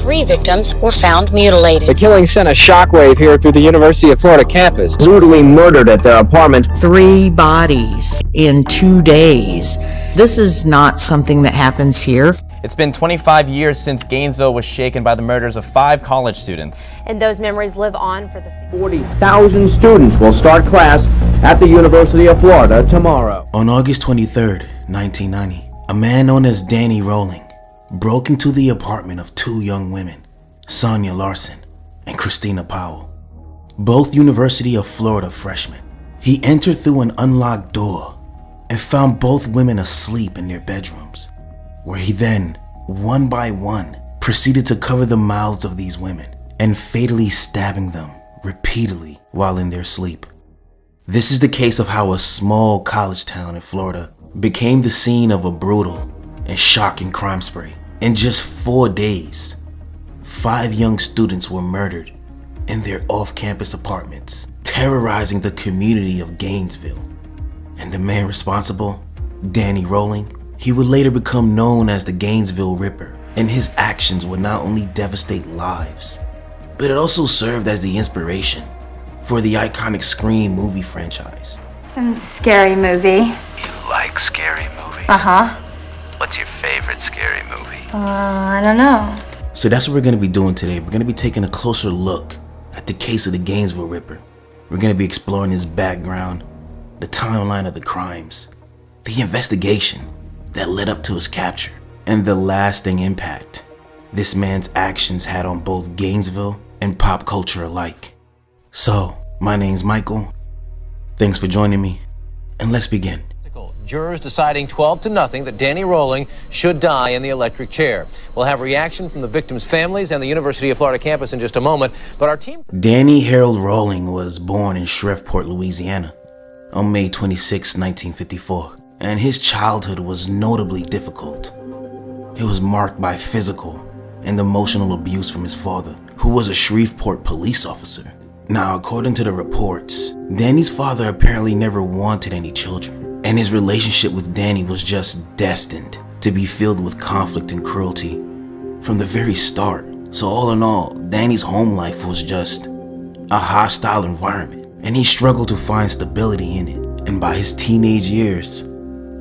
3 victims were found mutilated. The killing sent a shockwave here through the University of Florida campus. Brutally murdered at their apartment. 3 bodies in 2 days. This is not something that happens here. It's been 25 years since Gainesville was shaken by the murders of 5 college students. And those memories live on for the 40,000 students will start class at the University of Florida tomorrow. On August 23rd, 1990, a man known as Danny Rolling broke into the apartment of 2 young women, Sonia Larson and Christina Powell, both University of Florida freshmen. He entered through an unlocked door and found both women asleep in their bedrooms, where he then, one by one, proceeded to cover the mouths of these women and fatally stabbing them repeatedly while in their sleep. This is the case of how a small college town in Florida became the scene of a brutal and shocking crime spree. In just 4 days, 5 young students were murdered in their off-campus apartments, terrorizing the community of Gainesville. And the man responsible, Danny Rolling, he would later become known as the Gainesville Ripper, and his actions would not only devastate lives, but it also served as the inspiration for the iconic Scream movie franchise. Some scary movie. You like scary movies? Uh-huh. What's your favorite scary movie? I don't know. So that's what we're going to be doing today. We're going to be taking a closer look at the case of the Gainesville Ripper. We're going to be exploring his background, the timeline of the crimes, the investigation that led up to his capture, and the lasting impact this man's actions had on both Gainesville and pop culture alike. So, my name's Mikael. Thanks for joining me, and let's begin. Jurors deciding 12-0 that Danny Rolling should die in the electric chair. We'll have reaction from the victims' families and the University of Florida campus in just a moment, but our team... Danny Harold Rolling was born in Shreveport, Louisiana on May 26, 1954, and his childhood was notably difficult. It was marked by physical and emotional abuse from his father, who was a Shreveport police officer. Now, according to the reports, Danny's father apparently never wanted any children, and his relationship with Danny was just destined to be filled with conflict and cruelty from the very start. So all in all, Danny's home life was just a hostile environment, and he struggled to find stability in it. And by his teenage years,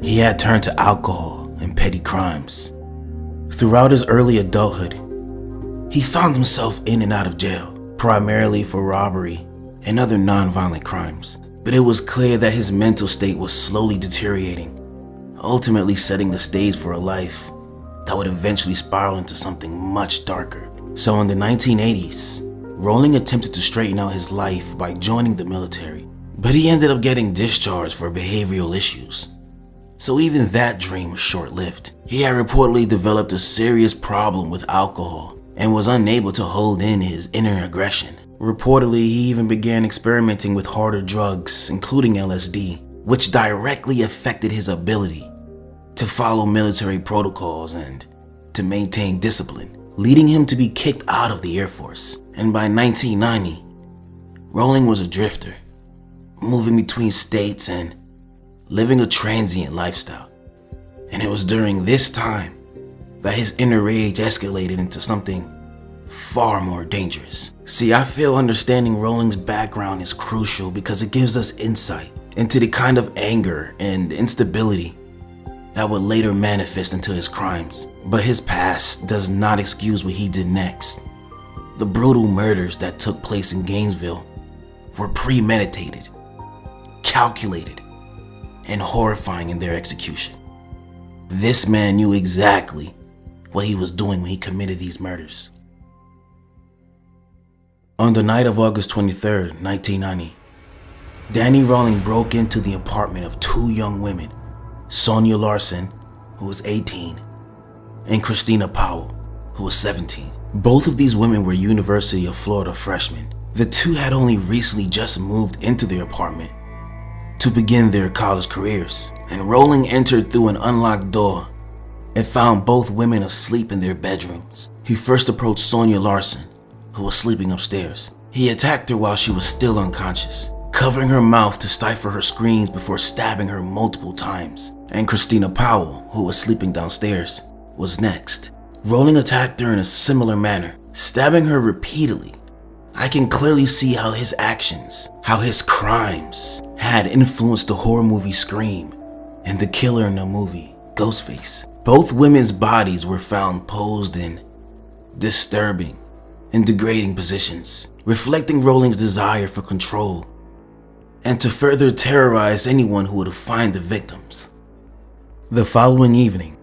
he had turned to alcohol and petty crimes. Throughout his early adulthood, he found himself in and out of jail, primarily for robbery and other non-violent crimes. But it was clear that his mental state was slowly deteriorating, ultimately setting the stage for a life that would eventually spiral into something much darker. So in the 1980s, Rolling attempted to straighten out his life by joining the military, but he ended up getting discharged for behavioral issues. So even that dream was short-lived. He had reportedly developed a serious problem with alcohol and was unable to hold in his inner aggression. Reportedly, he even began experimenting with harder drugs, including LSD, which directly affected his ability to follow military protocols and to maintain discipline, leading him to be kicked out of the Air Force. And by 1990, Rolling was a drifter, moving between states and living a transient lifestyle. And it was during this time that his inner rage escalated into something far more dangerous. See, I feel understanding Rolling's background is crucial because it gives us insight into the kind of anger and instability that would later manifest into his crimes. But his past does not excuse what he did next. The brutal murders that took place in Gainesville were premeditated, calculated, and horrifying in their execution. This man knew exactly what he was doing when he committed these murders. On the night of August 23rd, 1990, Danny Rolling broke into the apartment of 2 young women, Sonia Larson, who was 18, and Christina Powell, who was 17. Both of these women were University of Florida freshmen. The 2 had only recently just moved into their apartment to begin their college careers, and Rolling entered through an unlocked door and found both women asleep in their bedrooms. He first approached Sonia Larson, who was sleeping upstairs. He attacked her while she was still unconscious, covering her mouth to stifle her screams before stabbing her multiple times. And Christina Powell, who was sleeping downstairs, was next. Rowling attacked her in a similar manner, stabbing her repeatedly. I can clearly see how his actions, how his crimes, had influenced the horror movie Scream and the killer in the movie Ghostface. Both women's bodies were found posed in disturbing and degrading positions, reflecting Rowling's desire for control and to further terrorize anyone who would find the victims. The following evening,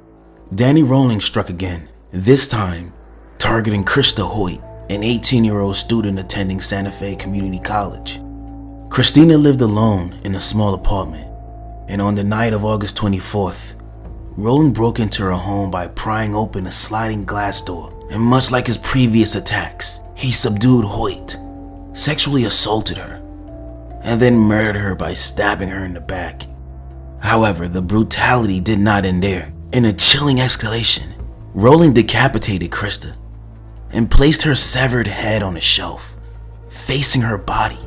Danny Rowling struck again, this time targeting Krista Hoyt, an 18-year-old student attending Santa Fe Community College. Christina lived alone in a small apartment, and on the night of August 24th, Rowling broke into her home by prying open a sliding glass door, and much like his previous attacks, he subdued Hoyt, sexually assaulted her, and then murdered her by stabbing her in the back. However, the brutality did not end there. In a chilling escalation, Rowling decapitated Krista and placed her severed head on a shelf, facing her body.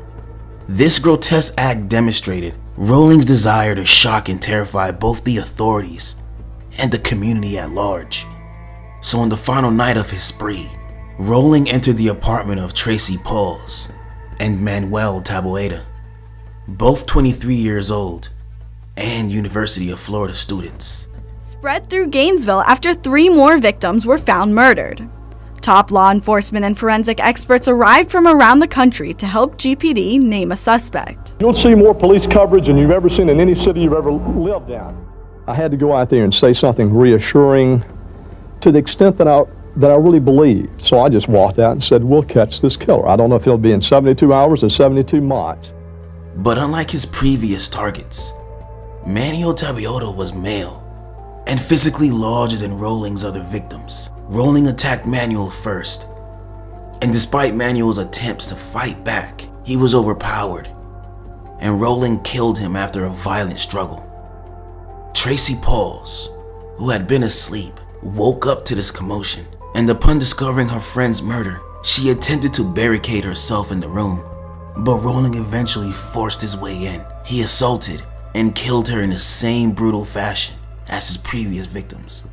This grotesque act demonstrated Rowling's desire to shock and terrify both the authorities and the community at large. So on the final night of his spree, Rowling entered the apartment of Tracy Pauls and Manuel Taboada, both 23 years old and University of Florida students. Spread through Gainesville after 3 more victims were found murdered. Top law enforcement and forensic experts arrived from around the country to help GPD name a suspect. You'll see more police coverage than you've ever seen in any city you've ever lived in. I had to go out there and say something reassuring to the extent that I really believed. So I just walked out and said, we'll catch this killer. I don't know if it'll be in 72 hours or 72 months. But unlike his previous targets, Manuel Taboada was male and physically larger than Rowling's other victims. Rowling attacked Manuel first, and despite Manuel's attempts to fight back, he was overpowered, and Rowling killed him after a violent struggle. Tracy Pauls, who had been asleep, woke up to this commotion, and upon discovering her friend's murder, she attempted to barricade herself in the room, but Rowling eventually forced his way in. He assaulted and killed her in the same brutal fashion as his previous victims.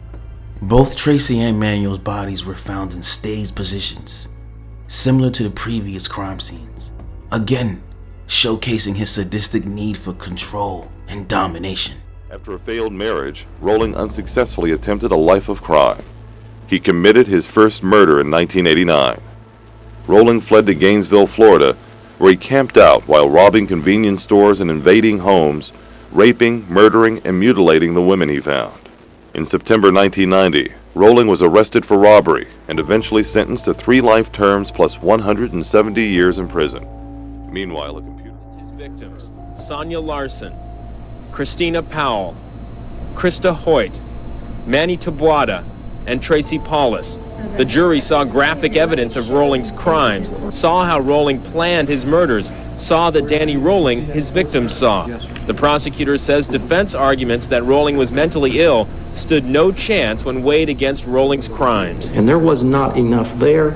Both Tracy and Manuel's bodies were found in staged positions, similar to the previous crime scenes, again showcasing his sadistic need for control and domination. After a failed marriage, Rowling unsuccessfully attempted a life of crime. He committed his first murder in 1989. Rowling fled to Gainesville, Florida, where he camped out while robbing convenience stores and invading homes, raping, murdering, and mutilating the women he found. In September 1990, Rowling was arrested for robbery and eventually sentenced to 3 life terms plus 170 years in prison. Meanwhile, a computer... His victims, Sonia Larson, Christina Powell, Krista Hoyt, Manny Taboada, and Tracy Pauls. The jury saw graphic evidence of Rowling's crimes, saw how Rowling planned his murders, saw that Danny Rowling, his victims, saw. The prosecutor says defense arguments that Rowling was mentally ill stood no chance when weighed against Rowling's crimes. And there was not enough there,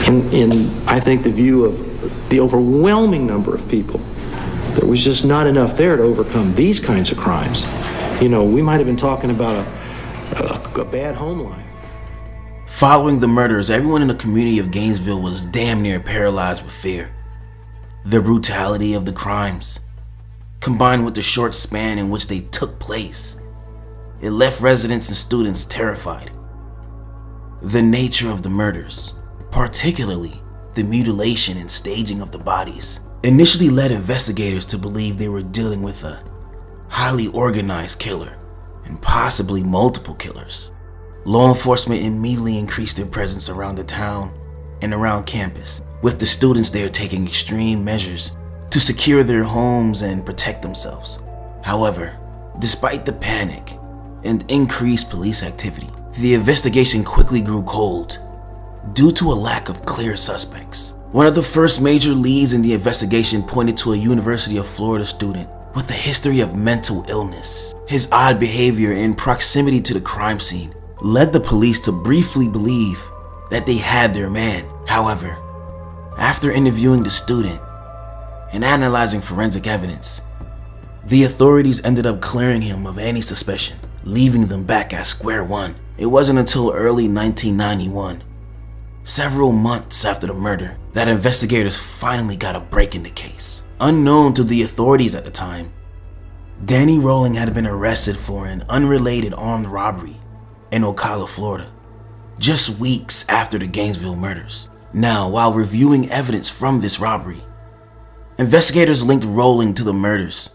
in I think the view of the overwhelming number of people. There was just not enough there to overcome these kinds of crimes. You know, we might have been talking about a bad home life. Following the murders, everyone in the community of Gainesville was damn near paralyzed with fear. The brutality of the crimes, combined with the short span in which they took place, it left residents and students terrified. The nature of the murders, particularly the mutilation and staging of the bodies, initially led investigators to believe they were dealing with a highly organized killer and possibly multiple killers. Law enforcement immediately increased their presence around the town and around campus, with the students there taking extreme measures to secure their homes and protect themselves. However, despite the panic and increased police activity, the investigation quickly grew cold due to a lack of clear suspects. One of the first major leads in the investigation pointed to a University of Florida student with a history of mental illness. His odd behavior in proximity to the crime scene led the police to briefly believe that they had their man. However, after interviewing the student and analyzing forensic evidence, the authorities ended up clearing him of any suspicion. leaving them back at square one. It wasn't until early 1991, several months after the murder, that investigators finally got a break in the case. Unknown to the authorities at the time, Danny Rolling had been arrested for an unrelated armed robbery in Ocala, Florida, just weeks after the Gainesville murders. Now, while reviewing evidence from this robbery, investigators linked Rolling to the murders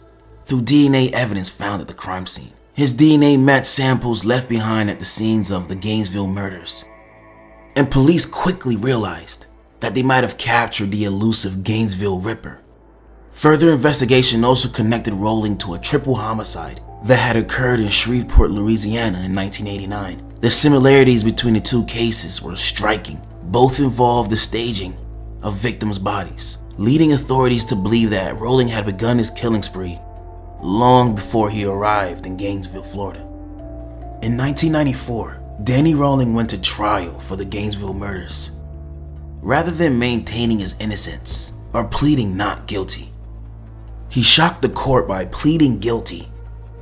through DNA evidence found at the crime scene. His DNA matched samples left behind at the scenes of the Gainesville murders, and police quickly realized that they might have captured the elusive Gainesville Ripper. Further investigation also connected Rolling to a triple homicide that had occurred in Shreveport, Louisiana in 1989. The similarities between the two cases were striking. Both involved the staging of victims' bodies, leading authorities to believe that Rolling had begun his killing spree long before he arrived in Gainesville, Florida. In 1994, Danny Rolling went to trial for the Gainesville murders. Rather than maintaining his innocence or pleading not guilty, he shocked the court by pleading guilty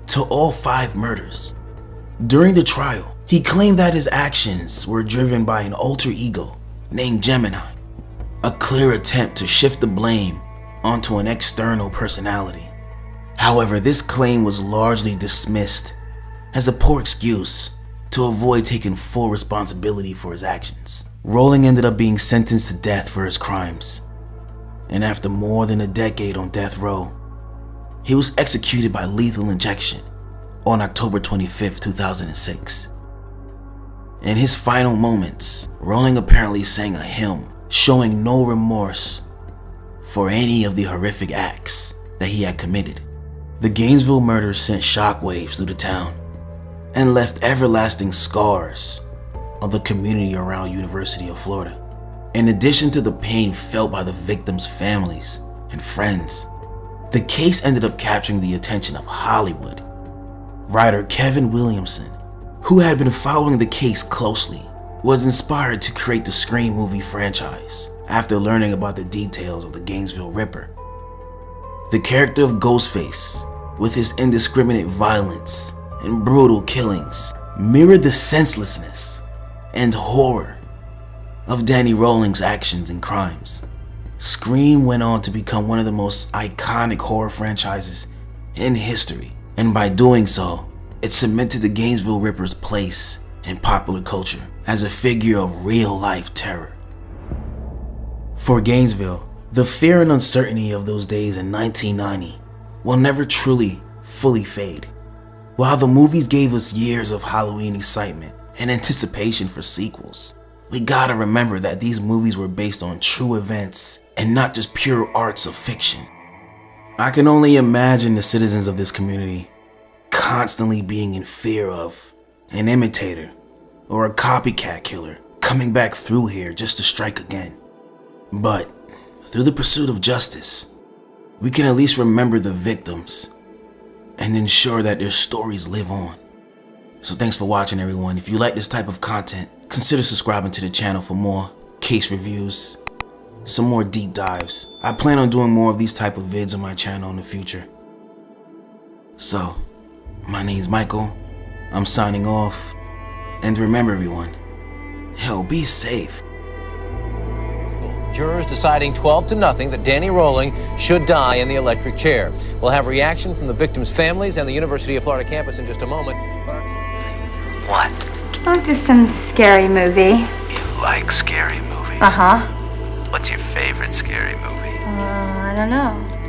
to all 5 murders. During the trial, he claimed that his actions were driven by an alter ego named Gemini, a clear attempt to shift the blame onto an external personality. However, this claim was largely dismissed as a poor excuse to avoid taking full responsibility for his actions. Rolling ended up being sentenced to death for his crimes, and after more than a decade on death row, he was executed by lethal injection on October 25, 2006. In his final moments, Rolling apparently sang a hymn showing no remorse for any of the horrific acts that he had committed. The Gainesville murders sent shockwaves through the town and left everlasting scars on the community around University of Florida. In addition to the pain felt by the victims' families and friends, the case ended up capturing the attention of Hollywood. Writer Kevin Williamson, who had been following the case closely, was inspired to create the Scream movie franchise after learning about the details of the Gainesville Ripper. The character of Ghostface, with his indiscriminate violence and brutal killings, mirrored the senselessness and horror of Danny Rolling's actions and crimes. Scream went on to become one of the most iconic horror franchises in history, and by doing so, it cemented the Gainesville Ripper's place in popular culture as a figure of real-life terror. For Gainesville, the fear and uncertainty of those days in 1990 will never truly, fully fade. While the movies gave us years of Halloween excitement and anticipation for sequels, we gotta remember that these movies were based on true events and not just pure arts of fiction. I can only imagine the citizens of this community constantly being in fear of an imitator or a copycat killer coming back through here just to strike again. But through the pursuit of justice, we can at least remember the victims and ensure that their stories live on. So thanks for watching, everyone. If you like this type of content, consider subscribing to the channel for more case reviews, some more deep dives. I plan on doing more of these type of vids on my channel in the future. So, my name's Michael. I'm signing off. And remember, everyone, be safe. Jurors deciding 12-0 that Danny Rolling should die in the electric chair. We'll have reaction from the victims' families and the University of Florida campus in just a moment. What? Oh, just some scary movie. You like scary movies? Uh-huh. What's your favorite scary movie? I don't know.